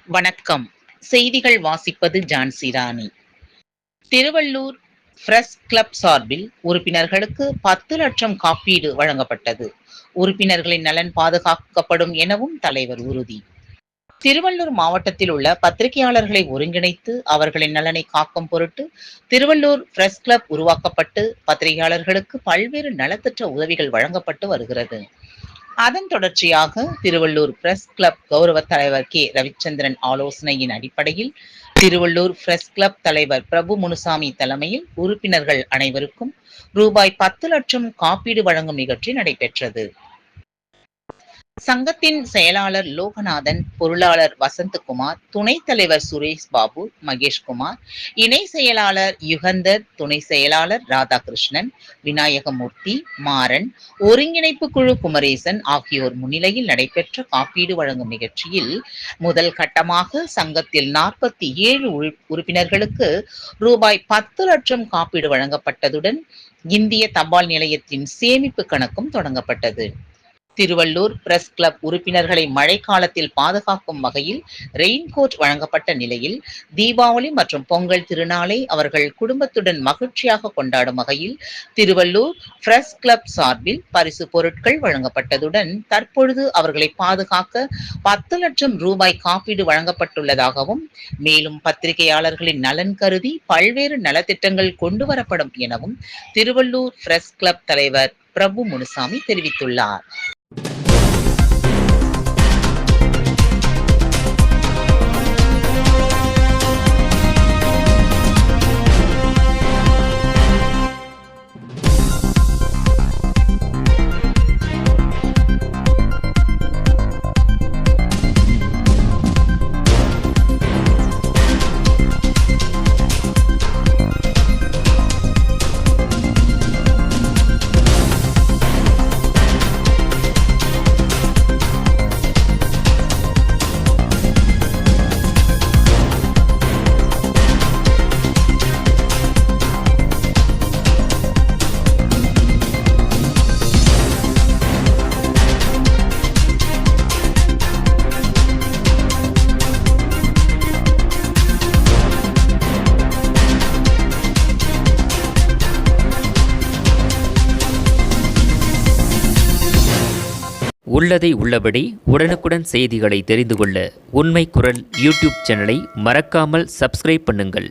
வணக்கம். செய்திகள் வாசிப்பது ஜான்சி ராணி. திருவள்ளூர் பிரஸ் கிளப் சார்பில் உறுப்பினர்களுக்கு 10 லட்சம் காப்பீடு வழங்கப்பட்டது. உறுப்பினர்களின் நலன் பாதுகாக்கப்படும் எனவும் தலைவர் உறுதி. திருவள்ளூர் மாவட்டத்தில் உள்ள பத்திரிகையாளர்களை ஒருங்கிணைத்து அவர்களின் நலனை காக்கும் பொருட்டு திருவள்ளூர் பிரஸ் கிளப் உருவாக்கப்பட்டு பத்திரிகையாளர்களுக்கு பல்வேறு நலத்திட்ட உதவிகள் வழங்கப்பட்டு வருகிறது. அதன் தொடர்ச்சியாக திருவள்ளூர் பிரஸ் கிளப் கௌரவ தலைவர் கே. ரவிச்சந்திரன் ஆலோசனையின் அடிப்படையில் திருவள்ளூர் பிரஸ் கிளப் தலைவர் பிரபு முனுசாமி தலைமையில் உறுப்பினர்கள் அனைவருக்கும் ரூபாய் 10 லட்சம் காப்பீடு வழங்கும் நிகழ்ச்சி நடைபெற்றது. சங்கத்தின் செயலாளர் லோகநாதன், பொருளாளர் வசந்தகுமார், துணைத் தலைவர் சுரேஷ் பாபு, மகேஷ்குமார், இணை செயலாளர் யுகந்தர், துணை செயலாளர் ராதாகிருஷ்ணன், விநாயகமூர்த்தி, மாறன், ஒருங்கிணைப்பு குழு குமரேசன் ஆகியோர் முன்னிலையில் நடைபெற்ற காப்பீடு வழங்கும் நிகழ்ச்சியில் முதல் கட்டமாக சங்கத்தில் 47 உறுப்பினர்களுக்கு ரூபாய் 10 லட்சம் காப்பீடு வழங்கப்பட்டதுடன் இந்திய தபால் நிலையத்தின் சேமிப்பு கணக்கும் தொடங்கப்பட்டது. திருவள்ளூர் பிரஸ் கிளப் உறுப்பினர்களை மழைக்காலத்தில் பாதுகாக்கும் வகையில் ரெயின்கோட் வழங்கப்பட்ட நிலையில் தீபாவளி மற்றும் பொங்கல் திருநாளை அவர்கள் குடும்பத்துடன் மகிழ்ச்சியாக கொண்டாடும் வகையில் திருவள்ளூர் பிரஸ் கிளப் சார்பில் பரிசு பொருட்கள் வழங்கப்பட்டதுடன் தற்பொழுது அவர்களை பாதுகாக்க 10 லட்சம் ரூபாய் காப்பீடு வழங்கப்பட்டுள்ளதாகவும் மேலும் பத்திரிகையாளர்களின் நலன் கருதி பல்வேறு நலத்திட்டங்கள் கொண்டு வரப்படும் எனவும் திருவள்ளூர் பிரஸ் கிளப் தலைவர் பிரபு முனுசாமி தெரிவித்துள்ளார். உள்ளதை உள்ளபடி உடனுக்குடன் செய்திகளை தெரிந்து கொள்ள உண்மை குரல் யூடியூப் சேனலை மறக்காமல் சப்ஸ்கிரைப் பண்ணுங்கள்.